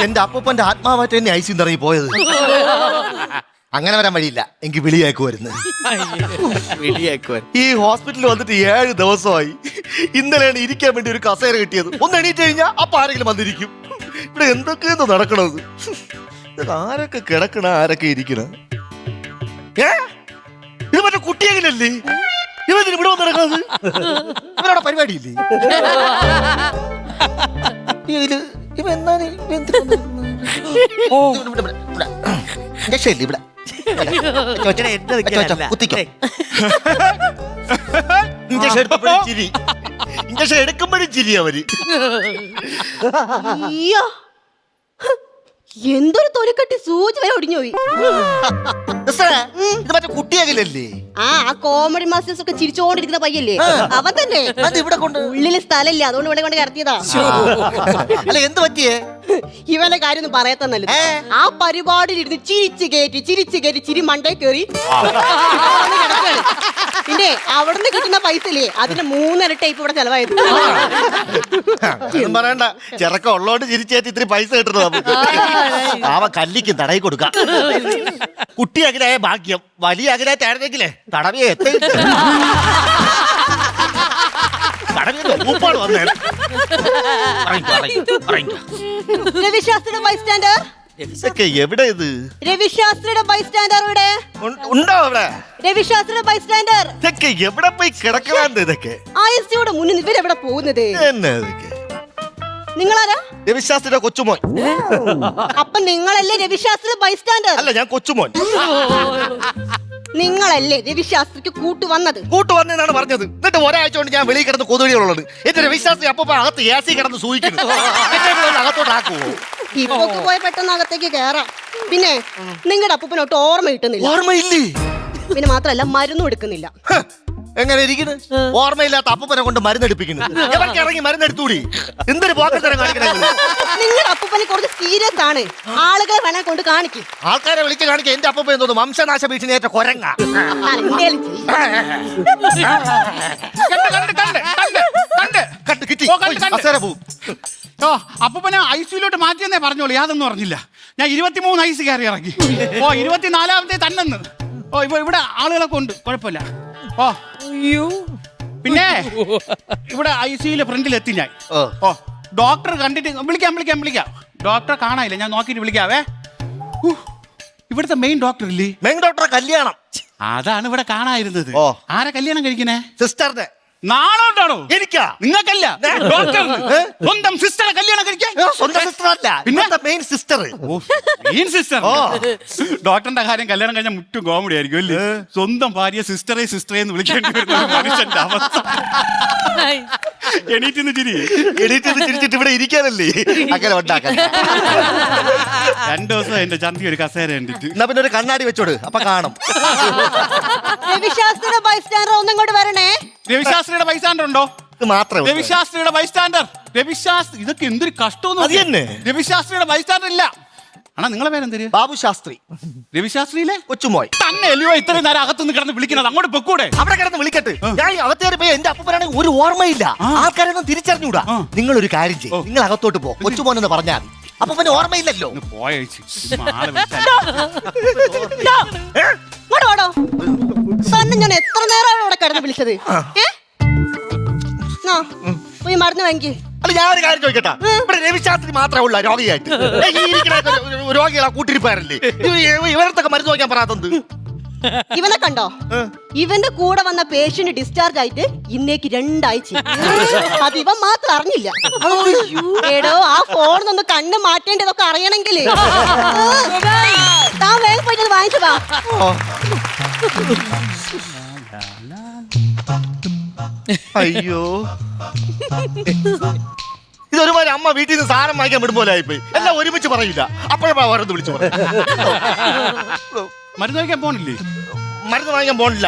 എന്റെ അപ്പൂപ്പന്റെ ആത്മാവായിട്ട് എന്നെ ഐസിന്ന് ഇറങ്ങി പോയത്. അങ്ങനെ വരാൻ വഴിയില്ല, എനിക്ക് വിളിയാക്കുമായിരുന്നു. ഈ ഹോസ്പിറ്റലിൽ വന്നിട്ട് 7 ദിവസമായി. ഇന്നലെയാണ് ഇരിക്കാൻ വേണ്ടി ഒരു കസേര കിട്ടിയത്. ഒന്ന് എണീറ്റ് കഴിഞ്ഞാൽ അപ്പൊ ആരെങ്കിലും വന്നിരിക്കും. ഇവിടെ എന്തൊക്കെയെന്ന് നടക്കണത്? ആരൊക്കെ കിടക്കണ, ആരൊക്കെ ഇരിക്കണ? ഇത് മറ്റേ കുട്ടിയെങ്കിലല്ലേ ഇവന് ഇവിടെ വന്ന് നടക്കുന്നത്? ഇവനവിടെ പരിപാടിയില്ലേ? ഇവ എന്താണ് ഇവിടെ കുത്തിക്കോ. ഇഞ്ചക്ഷൻ എടുക്കുമ്പോഴും ചിരി അവര്. എന്തൊരു തൊലിക്കട്ടി, സൂചി വരെ ഒടിഞ്ഞുപോയി. ഇത് മറ്റേ കുട്ടിയാകില്ലല്ലേ? ആ കോമഡി മാസ്റ്റേഴ്സ് ഒക്കെ ചിരിച്ചോണ്ടിരിക്കുന്ന പയ്യല്ലേ അവൻ തന്നെ. ഇവിടെ കൊണ്ട് ഉള്ളില് സ്ഥലമില്ല, അതുകൊണ്ട് ഇവിടെ കൊണ്ട് കിടത്തിയതാ. അല്ല എന്ത് പറ്റിയേ? ഇവന്റെ കാര്യം ഒന്നും പറയത്തന്നല്ല. ആ പരിപാടിയിലിരുന്ന് ചിരിച്ചു കയറ്റി ചിരി മണ്ടേ കയറി പിന്നെ അവിടുന്ന് കിട്ടുന്ന പൈസല്ലേ അതിന്റെ 3 ഇരട്ടി ഇപ്പൊ ഇവിടെ ചെലവായത്. പറയണ്ട, ചെറുക്കം ഉള്ളോണ്ട് ചിരിച്ചേറ്റ് ഇത്തിരി പൈസ കിട്ടുന്നത് നമുക്ക്. അവ കല്ലിക്കും തടയി കൊടുക്കാം. കുട്ടി അകലായ ഭാഗ്യം, വലിയ അകലായിട്ടായിരുന്നെങ്കിലേ തടവിയെ ൂപ്പാട് വന്നേ. രവിശാസ്ത്രിയുടെ ബൈസ്റ്റാൻഡർ എവിടെ? ഇത് രവിശാസ്ത്രിയുടെ ബൈസ്റ്റാൻഡർ ഇവിടെ ഉണ്ടോ? അവിടെ രവിശാസ്ത്രിയുടെ ബൈസ്റ്റാൻഡർ ഇതൊക്കെ എവിടെ പോയി കിടക്കലാണ്ട്? ഇതൊക്കെ ICUയുടെ മുന്നിൽ ഇവരെവിടെ പോകുന്നത്? എന്നെ ഇതൊക്കെ നിങ്ങളാരാ? രവിശാസ്ത്രിയുടെ കൊച്ചുമോൻ. അപ്പൊ നിങ്ങളല്ലേ രവിശാസ്ത്രിയുടെ ബൈസ്റ്റാൻഡർ? അല്ല, ഞാൻ കൊച്ചുമോൻ. നിങ്ങളല്ലേ രവിശാസ്ത്രിക്ക് കൂട്ടുവന്നെന്നാണ് പറഞ്ഞത്. എന്നിട്ട് ഒരാഴ്ച കൊണ്ട് ഞാൻ വെളിയിൽ കിടന്ന് കൊതുകടികളുള്ളത്. എന്റെ രവിശാസ്ത്രി അപ്പൊ അകത്ത് AC കിടന്ന് സൂഹിക്കുന്നു. അകത്തോട്ടാക്കുവോ? ഇപ്പൊ പോയ പെട്ടെന്ന് അകത്തേക്ക് കേറാം. പിന്നെ നിങ്ങളുടെ അപ്പൂപ്പനൊട്ട് ഓർമ്മ കിട്ടുന്നില്ല. ഓർമ്മയില്ലേ? പിന്നെ മാത്രല്ല മരുന്നും എടുക്കുന്നില്ല. എങ്ങനെ ഇരിക്കുന്നു? ഓർമ്മയില്ലാത്ത അപ്പൂപ്പനെ കൊണ്ട് മരുന്നെടുപ്പിക്കുന്നു. എവർക്ക് ഇറങ്ങി മരുന്നെടുത്തൂടി? എന്തൊരു പോക്കത്തരം കാണിക്കണേ? നിങ്ങളുടെ അപ്പൂപ്പനെ കുറച്ച് സീരിയസ് ആണ്. ആളുകളെ വേണേ കൊണ്ട് കാണിക്കും. ആൾക്കാരെ വിളിച്ച് കാണിക്കുക. എന്റെ അപ്പൂപ്പൻ എന്തോന്നു വംശനാശ ഭീഷണി ഏറ്റ കൊരങ്ങ. അപ്പൂപ്പനെ ICUലോട്ട് മാറ്റിയെന്നേ പറഞ്ഞോളൂ, യാതൊന്നും പറഞ്ഞില്ല. ഞാൻ 23 IC കയറി ഇറങ്ങി. 24ാമത്തെ തന്നെന്ന്. ഇവിടെ ആളുകളൊക്കെ ഉണ്ട്, കുഴപ്പമില്ല. പിന്നെ ഇവിടെ ICUലെ ഫ്രണ്ടിൽ എത്തി ഞാൻ. ഡോക്ടർ കണ്ടിട്ട് വിളിക്കാം. ഡോക്ടറെ കാണാനില്ല, ഞാൻ നോക്കിയിട്ട് വിളിക്കാവേ. ഇവിടുത്തെ മെയിൻ ഡോക്ടർ ഇല്ലേ? മെയിൻ ഡോക്ടറെ കല്യാണം. അതാണ് ഇവിടെ കാണാതിരുന്നത്. ആരെ കല്യാണം കഴിക്കണേ? സിസ്റ്ററിന്റെ. നാളോട്ടാണോ? എനിക്കാ? നിങ്ങൾക്കല്ല, ഡോക്ടർ സ്വന്തം സിസ്റ്ററെ കല്യാണം കഴിക്കാൻ. സ്വന്തം സിസ്റ്റർ അല്ല, പിന്നെ മെയിൻ സിസ്റ്റർ. Main sister. ഡോക്ടറിന്റെ കാര്യം കല്യാണം കഴിഞ്ഞാൽ മുറ്റും കോമഡി ആയിരിക്കും അല്ലേ? സ്വന്തം ഭാര്യ സിസ്റ്ററെ എന്ന് വിളിക്കേണ്ടി വരുന്ന മനുഷ്യന്റെ അവസ്ഥ. എണീറ്റ് ചിരിച്ചിട്ട് ഇവിടെ ഇരിക്കാനല്ലേ അങ്ങനെ ഉണ്ടാക്കാൻ. 2 ദിവസം എന്റെ ചന്തി ഒരു കസേര കണ്ടിട്ട്. എന്നാ പിന്നെ ഒരു കണ്ണാടി വെച്ചോട്, അപ്പൊ കാണും. രവിശാസ്ത്രിയുടെ ബൈസ്റ്റാൻഡർ ഒന്നും ഇങ്ങോട്ട് വരണേ. രവിശാസ്ത്രിയുടെ ബൈസ്റ്റാൻഡർ ഉണ്ടോ? മാത്രമേ രവിശാസ്ത്രിയുടെ ബൈസ്റ്റാൻഡർ. രവിശാസ്ത്രി, ഇതൊക്കെ എന്തൊരു കഷ്ടമെന്ന്. രവിശാസ്ത്രിയുടെ ബൈസ്റ്റാൻഡർ ഇല്ല. ആണോ? നിങ്ങളെ പേരെന്തര്? ബാബു ശാസ്ത്രി. രവിശാസ്ത്രിയിലെ കൊച്ചുമോൻ തന്നെ അല്ലയോ ഇത്രയും നേരം അകത്തുനിന്ന് കിടന്ന് വിളിക്കുന്നത്? അങ്ങോട്ട് പൊക്കൂടെ? അവിടെ കിടന്ന് വിളിക്കട്ടെ. ഞാൻ അകത്തേറി പോയി. എന്റെ അപ്പൂപ്പനാണെങ്കിൽ ഒരു ഓർമ്മയില്ല, ആൾക്കാരൊന്നും തിരിച്ചറിഞ്ഞൂടാ. നിങ്ങളൊരു കാര്യം ചെയ്യും, നിങ്ങൾ അകത്തോട്ട് പോ, കൊച്ചുമോൻ എന്ന് പറഞ്ഞാൽ മതി. അപ്പൂപ്പന് ഓർമ്മയില്ലല്ലോ. തന്നെ ഞാൻ എത്ര നേരമാണ് ഇവിടെ കിടന്ന് വിളിച്ചത്? പോയി മരുന്ന് വാങ്ങി. അല്ല, ഞാനൊരു കാര്യം ചോദിക്കട്ടെ. ഇവിടെ രവിശാസ്ത്രി മാത്രമേ ഉള്ള രോഗിയായിട്ട്? രോഗികളാ കൂട്ടിരിപ്പാരല്ലേ? ഇവരത്തൊക്കെ മരുന്ന് നോക്കാൻ പറയാത്തത്? ഇവനെ കണ്ടോ? ഇവന്റെ കൂടെ വന്ന പേഷ്യന്റ് ഡിസ്ചാർജ് ആയിട്ട് ഇന്നേക്ക് 2 ആഴ്ച. അത് ഇവൻ മാത്രം അറിഞ്ഞില്ല. എടോ, ആ ഫോണിന്നൊന്ന് കണ്ണ് മാറ്റേണ്ടതൊക്കെ അറിയണമെങ്കിൽ താൻ വേഗം പോയിട്ട് വാങ്ങിച്ചു വാ. അയ്യോ, ഇതൊരുമാതിരി അമ്മ വീട്ടിൽ നിന്ന് സാധനം വാങ്ങിക്കാൻ വിടുമ്പോലെ ആയിപ്പോയി. എല്ലാം ഒരുമിച്ച് പറയില്ല, അപ്പോഴാ ഓരോന്ന് വിളിച്ചു പറയും. മരുന്ന് വാങ്ങിക്കാൻ പോണില്ലേ? മരുന്ന് വാങ്ങിക്കാൻ പോണില്ല.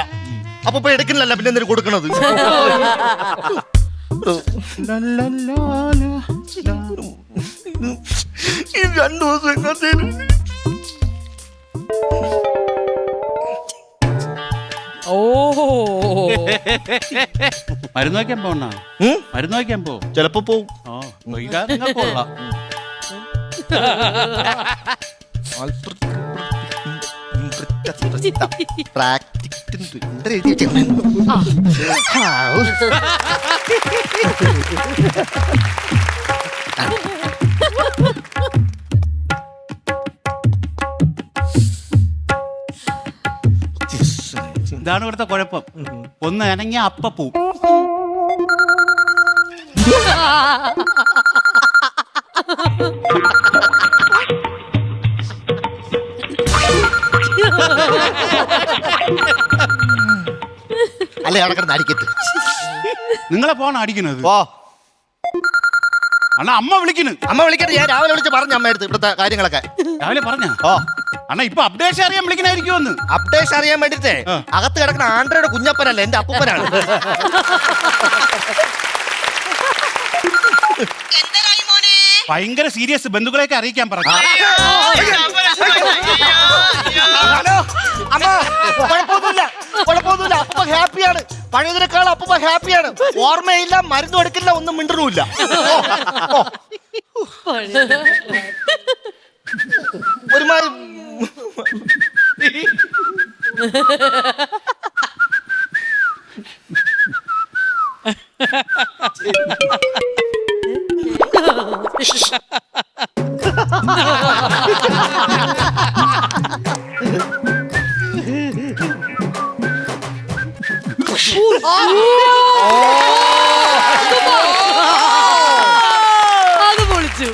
അപ്പൊ പോയി എടുക്കുന്നില്ല, പിന്നെ എന്തിനു കൊടുക്കണത്? ഈ 2 ദിവസം എങ്ങോട്ടേലും മരുന്ന് വയ്ക്കാൻ പോണ? മരുന്ന് വയ്ക്കാൻ പോ. ചിലപ്പോ പോവും. കൊള്ളാം. ഇതാണ് ഇവിടുത്തെ കുഴപ്പം. ഒന്ന് അനങ്ങിയ അപ്പ പോവും. അല്ലേ അവിടെ കിടന്ന് അടിക്കട്ട്. നിങ്ങളെ ഫോൺ അടിക്കുന്നത് ഓ അണ്ണാ, അമ്മ വിളിക്കുന്നു. അമ്മ വിളിക്കട്ടെ. ഞാൻ രാവിലെ വിളിച്ച് പറഞ്ഞു അമ്മ എടുത്ത് ഇവിടുത്തെ കാര്യങ്ങളൊക്കെ. രാവിലെ പറഞ്ഞ ഓ അണ്ണാ, ഇപ്പൊ അപ്ഡേഷൻ അറിയാൻ വിളിക്കണായിരിക്കുമെന്ന്. അപ്ഡേഷൻ അറിയാൻ വേണ്ടിട്ടേ അകത്ത് കിടക്കുന്ന ആൻഡ്രോയുടെ കുഞ്ഞപ്പനല്ല, എന്റെ അപ്പൂപ്പനാണ്. ഭയങ്കര സീരിയസ്, ബന്ധുക്കളെയൊക്കെ അറിയിക്കാൻ പറഞ്ഞു. ഹലോ അമ്മ, കുഴപ്പമൊന്നുമില്ല. അപ്പൂപ്പ ഹാപ്പിയാണ്. പഴയതിനേക്കാൾ അപ്പൂപ്പ ഹാപ്പിയാണ്. ഓർമ്മയില്ല, മരുന്ന് കൊടുക്കില്ല, ഒന്നും മിണ്ടറുമില്ല. ഒരുമാതിരി അത് പൊളിച്ചു.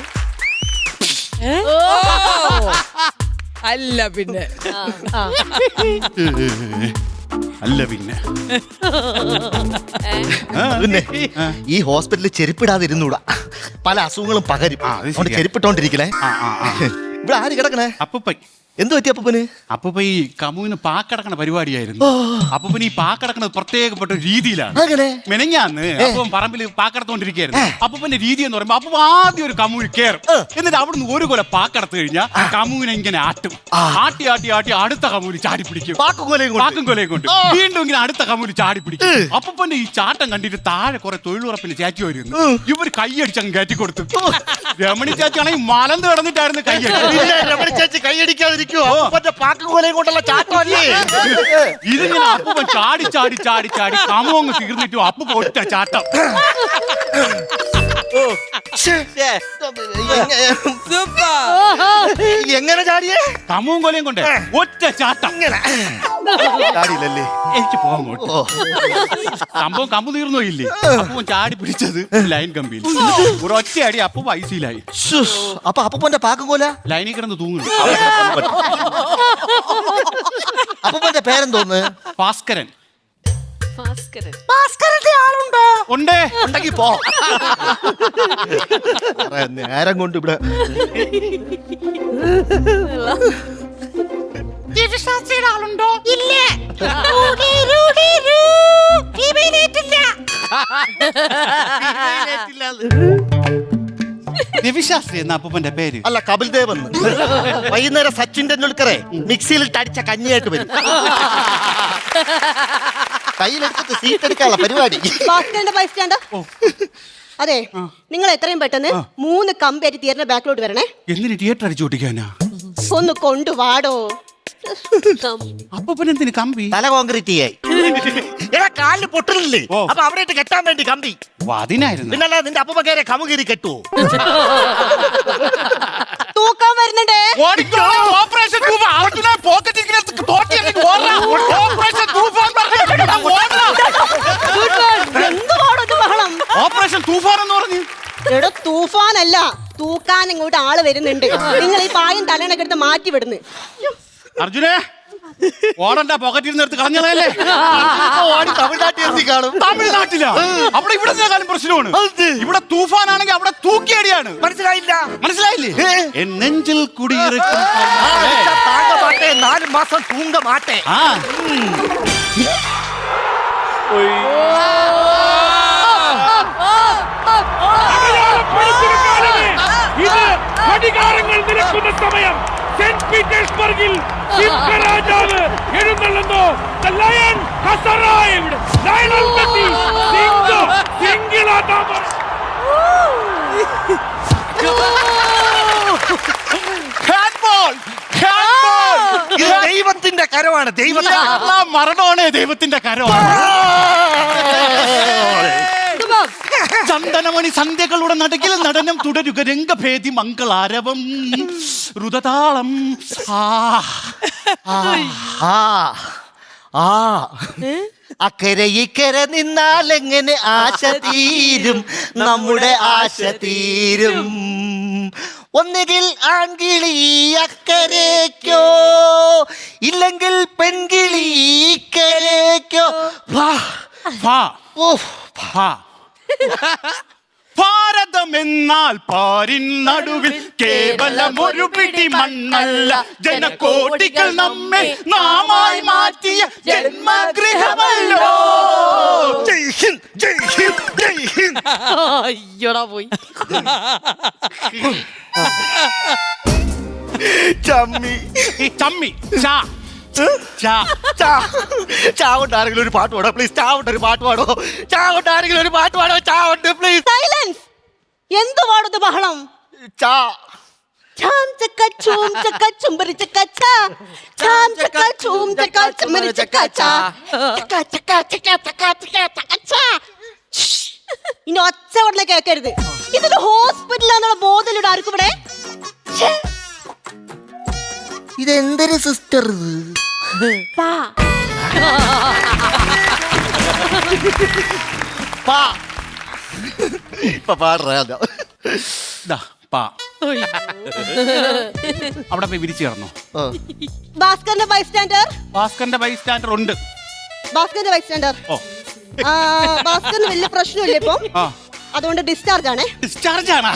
അല്ല പിന്നെ അല്ല പിന്നെ പിന്നെ ഈ ഹോസ്പിറ്റലിൽ ചെരുപ്പിടാതിരുന്നൂടാ, പല അസുഖങ്ങളും പകരും. അത് അതുകൊണ്ട് ശരിയാ. ചെരുപ്പിട്ടോണ്ടിരിക്കണേ. ഇവിടെ ആര് കിടക്കണേ? അപ്പൂപ്പൻ എന്ത് പറ്റി അപ്പൂപ്പന്? അപ്പൂപ്പ ഈ കമുവിന് പാക്കടക്കണ പരിപാടിയായിരുന്നു. അപ്പൂപ്പന് ഈ പാക്കടക്കണത് പ്രത്യേകപ്പെട്ട ഒരു രീതിയിലാണ്. അങ്ങനെ മെനഞ്ഞാന്ന് അപ്പം പറമ്പിൽ പാക്കടത്തോണ്ടിരിക്കുകയായിരുന്നു. അപ്പൂപ്പന്റെ രീതി എന്ന് പറയുമ്പോ അപ്പൂപ്പ ആദ്യം ഒരു കമുവിൽ കയറും. എന്നിട്ട് അവിടുന്ന് ഒരു കൊല പാക്കടത്ത് കഴിഞ്ഞാൽ കമുവിനെ ഇങ്ങനെ ആട്ടും. ആട്ടി ആട്ടി ആട്ടി അടുത്ത കമുവിൽ ചാടി പിടിക്കും. പാക്കും കൊലയും കൊണ്ട് വീണ്ടും ഇങ്ങനെ അടുത്ത കമുവിൽ ചാടി പിടിക്കും. അപ്പൂപ്പന്റെ ഈ ചാട്ടം കണ്ടിട്ട് താഴെ കുറെ തൊഴിലുറപ്പിന് ചാറ്റി വരുന്നു. ഇവർ കൈയടിച്ചങ്ങ് കയറ്റി കൊടുത്തു. രമണി ചാച്ചാണെങ്കിൽ മലന്ന് കിടന്നിട്ടായിരുന്നു ചേച്ചി കൈയടിക്കാതിരിക്കുവോ? പാക്കും കൊലയും കൊണ്ടുള്ള ചാട്ടമല്ലേ ഇതിങ്ങനെ അപ്പൂപ്പൻ ചാടി ചാടി ചാടി ചാടി കമുവങ്ങ് തീർന്നിട്ടും അപ്പൂപ്പ ഒറ്റ ചാട്ടം. എങ്ങനെ ചാടിയേ? കമുവും കൊലയും കൊണ്ട് ഒറ്റ ചാട്ടം. ചാടിയില്ലല്ലേ? എനിക്ക് പോകാൻ സംഭവം കമ്പ് തീർന്നോ ഇല്ലേ? അപ്പൂപ്പൻ ചാടി പിടിച്ചത് ലൈൻ കമ്പിയിൽ. ഒരൊറ്റ അടി അപ്പൂപ്പ ഐസിയിലായി. അപ്പൊ അപ്പൂപ്പന്റെ പാക്കും കൊല ലൈനിൽ കിടന്ന് തൂങ്ങുന്നു. അപ്പൂപ്പന്റെ പേരെന്തോന്ന്? ഭാസ്കരൻ. ഭാസ്കരന്റെ ആളുണ്ടോ? ഉണ്ട്. ഉണ്ടെങ്കി പോ. നേരം കൊണ്ട് ഇവിടെ ആളുണ്ടോ? ഇല്ല. രവിശാസ്ത്രി എന്ന അപ്പൂപ്പന്റെ പേര്. അല്ല, കപിൽ ദേവ് എന്ന്. വൈകുന്നേരം സച്ചിൻ ടെണ്ടുൽക്കറെ മിക്സിയിൽ അടിച്ച കഞ്ഞിയായിട്ട് വരും. കയ്യിലെടുത്തിട്ട് സീറ്റ് എടുക്കാനുള്ള പരിപാടി. ഭാസ്കരന്റെ ബൈസ്റ്റാൻഡർ. അതെ, നിങ്ങൾ എത്രയും പെട്ടെന്ന് 3 കമ്പേരി തിയേറ്ററിന്റെ ബാക്കിലോട്ട് വരണേ. എന്തിന് തിയേറ്റർ അടിച്ചു പൊട്ടിക്കാനാ? ഒന്ന് കൊണ്ടുവാടോ. അപ്പൂപ്പൻ എന്തിന് കമ്പി? തല കോൺക്രീറ്റ് ചെയ്യായി. കാലിന് പൊട്ടലില്ലേ? അപ്പൊ അവിടെ ഇട്ട് കെട്ടാൻ വേണ്ടി കമ്പി. അതിനായിരുന്നു. പിന്നല്ല, നിന്റെ അപ്പൂപ്പ കയറി കമുകീരി കെട്ടുവോ? തൂക്കാൻ വരുന്നുണ്ടേ. ഓപ്പറേഷൻ ഓപ്പറേഷൻ തൂഫാൻ എന്ന് പറഞ്ഞു. എടോ, തൂഫാനല്ല, തൂക്കാൻ ഇങ്ങോട്ട് ആള് വരുന്നുണ്ട്. നിങ്ങൾ ഈ പായും തലേണൊക്കെ എടുത്ത് മാറ്റി വിടുന്നു. അർജുനെ, ഓടണ്ട, പോക്കറ്റിൽ നിന്ന് എടുത്ത് കളഞ്ഞതല്ലേ? തമിഴ്നാട്ടിൽ കാണും. തമിഴ്നാട്ടിലാ? അവിടെ ഇവിടെ കാലം പ്രശ്നമാണ്. ഇവിടെ തൂഫാനാണെങ്കിൽ അവിടെ തൂക്കിയടിയാണ്. മനസ്സിലായില്ലേ? എൻ നെഞ്ചിൽ കുടിയിരിക്കും 4 മാസം തൂങ്ക മാട്ടെ. ഇത് ഘടികാരങ്ങൾ നിൽക്കുന്ന സമയം. സെന്റ് പീറ്റേഴ്സ്ബർഗിൽ രാജാവ് എഴുന്നള്ളുന്നു. ലയൺ ഹസറായി ലയണൽ മെസ്സി കരമാണ്, ദൈവത്തിന്റെ മരണമാണ് ദൈവത്തിന്റെ കരമാണ്. ചന്ദനമണി സന്ധ്യകളുടെ നടുകിൽ നടനം തുടരുക, രംഗഭേദി മംഗളാരവം രുദതാളം. അക്കരെ ഇക്കരെ നിന്നാൽ എങ്ങനെ ആശ തീരും, നമ്മുടെ ആശ തീരും. ഒന്നുകിൽ ആൺകിളി അക്കരേക്കോ, ഇല്ലെങ്കിൽ പെൺകിളി ഇക്കരേക്കോ. ഭാരതമെന്നാൽ പാരിൻ നടുവിൽ കേവലം ഒരു പിടി മണ്ണല്ല, ജനകോടികൾ നമ്മെ നാമായി മാറ്റിയ ജന്മഗൃഹമല്ലോ. ജയ് ഹിന്ദ്, ജയ് ഹിന്ദ്, ജയ് ഹിന്ദ്. അയ്യോടാ പോയി. ചമ്മി ചമ്മി ചാവണ്ട് ആരെങ്കിലും ഒരു പാട്ട് പാടോ പ്ലീസ്. ചാവണ്ട് ഒരു പാട്ട് പാടോ. ചാവണ്ട് ആരെങ്കിലും ഒരു പാട്ട് പാടോ. ചാവണ്ട് പ്ലീസ്. സൈലൻസ്. എന്ത് പാടുന്നത് ബഹളം? ചാ ചാം ചക്ക ചൂം ചക്ക ചുംബരി ചക്ക ചാ, ചാം ചക്ക ചൂം ചക്ക ചുംബരി ചക്ക ചാ, ചക്ക ചക്ക ചക്ക ചക്ക ചക്ക ചക്ക ചാ. ഇനി ഒച്ച ഉടനെ കേൾക്കരുത്. ഇതൊരു ഹോസ്പിറ്റലാന്നുള്ള ബോധമില്ല ആർക്കും ഇവിടെ. ഇതെന്തൊരു സിസ്റ്റർ പാ പാ ഇപ്പൊ പാടുறாங்க. അവിടെ പോയി വിരിച്ചു കിടന്നോ? ഭാസ്കറിന്റെ ബൈസ്റ്റാൻഡർ. ഭാസ്കറിന്റെ ബൈസ്റ്റാൻഡർ ഉണ്ട്. ഭാസ്കറിന്റെ ബൈസ്റ്റാൻഡർ. ഭാസ്കറിന് വലിയ പ്രശ്നമില്ല ഇപ്പൊ, അതുകൊണ്ട് ഡിസ്ചാർജ് ആണേ. ഡിസ്ചാർജ് ആണ്.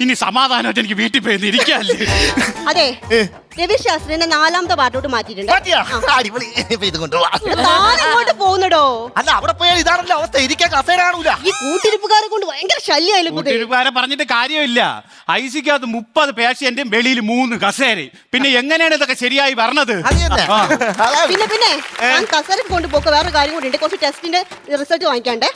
ഇനി സമാധാനമായിട്ട് എനിക്ക് വീട്ടിൽ പോയി ഇരിക്കാല്ലേ. അതെ, രവി ശാസ്ത്രിന്റെ 4ാമത്തെ പാട്ടോട്ട് മാറ്റിയിട്ടുണ്ട്. താനെങ്ങോട്ട് പോകുന്നടോ? അല്ല അവിടെ പോയാൽ ഇതാണല്ലോ അവസ്ഥ, ഇരിക്കാൻ കസേര കാണൂല. ഈ കൂട്ടിരിപ്പുകാരെ കൊണ്ട് ഭയങ്കര ശല്യമായാലും കൂട്ടിരിപ്പുകാരെ പറഞ്ഞിട്ട് കാര്യമില്ല. ഐസിക്കകത്ത് 30 പേഷ്യന്റും വെളിയിൽ 3 കസേരയും. പിന്നെ എങ്ങനെയാണ് ഇതൊക്കെ ശരിയായി പറഞ്ഞത്? പിന്നെ ഞാൻ കസേരക്ക് കൊണ്ടുപോക്ക് വേറെ കാര്യം കൂടി ഉണ്ട്. കുറച്ച് ടെസ്റ്റിന്റെ റിസൾട്ട് വാങ്ങിക്കാണ്ടേ.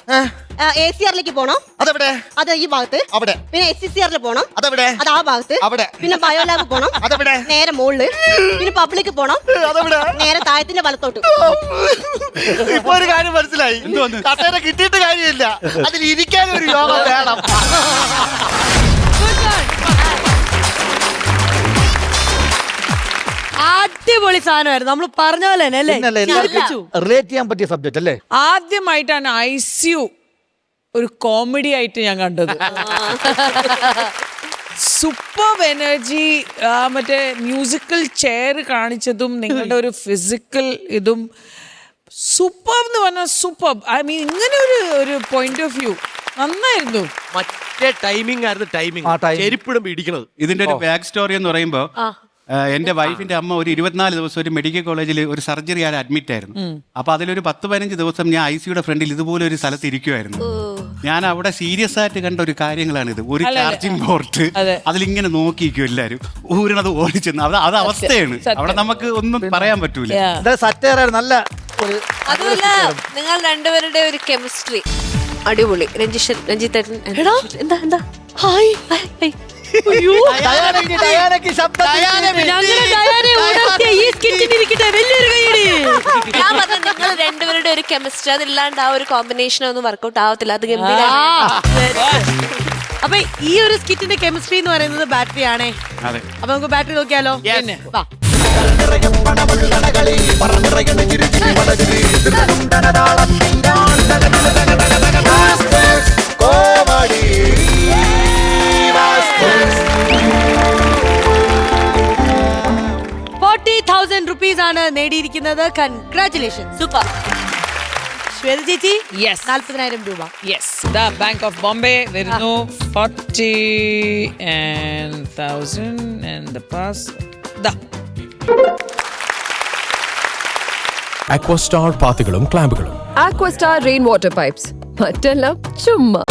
ACRലേക്ക് പോണം. അതെവിടെ? അത് ഈ ഭാഗത്ത്. അവിടെ. പിന്നെ HCCRൽ പോണം. അതെവിടെ? അത് ആ ഭാഗത്ത്. അവിടെ. പിന്നെ ബയോലാബ് പോണം. അതെവിടെ? നേരെ മുകളില്. പിന്നെ പബ്ലിക് പോണം. അതെവിടെ? നേരെ താഴത്തിന്റെ വലത്തോട്ട്. ഇപ്പൊ ഒരു കാര്യം മനസ്സിലായി. കസേര കിട്ടിയിട്ട് കാര്യമില്ല, അതിൽ ഇരിക്കാനും ഒരു യോഗം വേണം. അടിപൊളി സാധനമായിരുന്നു. നമ്മൾ പറഞ്ഞ പോലെ തന്നെ അല്ലേ? റിലേറ്റ് ചെയ്യാൻ പറ്റിയ സബ്ജക്ട് അല്ലേ? ആദ്യമായിട്ടാണ് ICU ഒരു കോമഡി ആയിട്ട് ഞാൻ കണ്ടത്. സൂപ്പർ എനർജി, മറ്റേ മ്യൂസിക്കൽ ചെയർ കാണിച്ചതും നിങ്ങളുടെ ഒരു ഫിസിക്കൽ ഇതും സൂപ്പർ എന്ന് പറഞ്ഞാൽ സൂപ്പർ. ഐ മീൻ ഇങ്ങനെ ഒരു പോയിന്റ് ഓഫ് വ്യൂ നന്നായിരുന്നു. മറ്റേ ടൈമിംഗ് ആയിരുന്നു. ടൈമിംഗ് ചെരിപ്പിടും ഇടിക്കണത്. ഇതിന്റെ ഒരു ബാക്ക് സ്റ്റോറി എന്ന് പറയുമ്പോ, എന്റെ വൈഫിന്റെ അമ്മ ഒരു 24 ദിവസം ഒരു മെഡിക്കൽ കോളേജിൽ ഒരു സർജറി ആയി അഡ്മിറ്റ് ആയിരുന്നു. അപ്പൊ അതിലൊരു 10-15 ദിവസം ഞാൻ ICUയുടെ ഫ്രണ്ടിൽ ഇതുപോലെ ഒരു സ്ഥലത്ത് ഇരിക്കുമായിരുന്നു. ഞാൻ അവിടെ സീരിയസ് ആയിട്ട് കണ്ട ഒരു കാര്യങ്ങളാണിത്. ഒരു ചാർജിങ് പോർട്ട്, അതിലിങ്ങനെ നോക്കിയിരിക്കും എല്ലാരും, ഊരണത് ഓടിച്ചെന്ന്. അത് അവസ്ഥയാണ് അവിടെ, നമുക്ക് ഒന്നും പറയാൻ പറ്റൂല. നല്ല അതുമല്ല, നിങ്ങൾ രണ്ടുപേരുടെ ഒരു കെമിസ്ട്രി അടിപൊളി. രഞ്ജിത്തേട്ടൻ എന്താ എന്താ ഹായ് ഹായ്. ഞാൻ പറഞ്ഞു നിങ്ങൾ രണ്ടുപേരുടെ ഒരു കെമിസ്ട്രി, അതില്ലാണ്ട് ആ ഒരു കോമ്പിനേഷൻ ഒന്നും വർക്ക്ഔട്ട് ആവത്തില്ല. അത് ഗംഭീര. അപ്പൊ ഈ ഒരു സ്കിറ്റിന്റെ കെമിസ്ട്രി എന്ന് പറയുന്നത് ബാറ്ററി ആണേ. അപ്പൊ നമുക്ക് ബാറ്ററി നോക്കിയാലോ? വാ. ₹40,000 ആണ് നേടിയിരിക്കുന്നത്. കൺഗ്രാറ്റുലേഷൻ. സൂപ്പർ. ശ്വേത ചേച്ചി, yes, ₹40,000. Yes, the bank of Bombay വരുന്നു. 40,000 and the pass. Aquastar പാത്തികളും ക്ലാമ്പുകളും. Aquastar rain water pipes. മറ്റെല്ലാം ചുമ്മാ.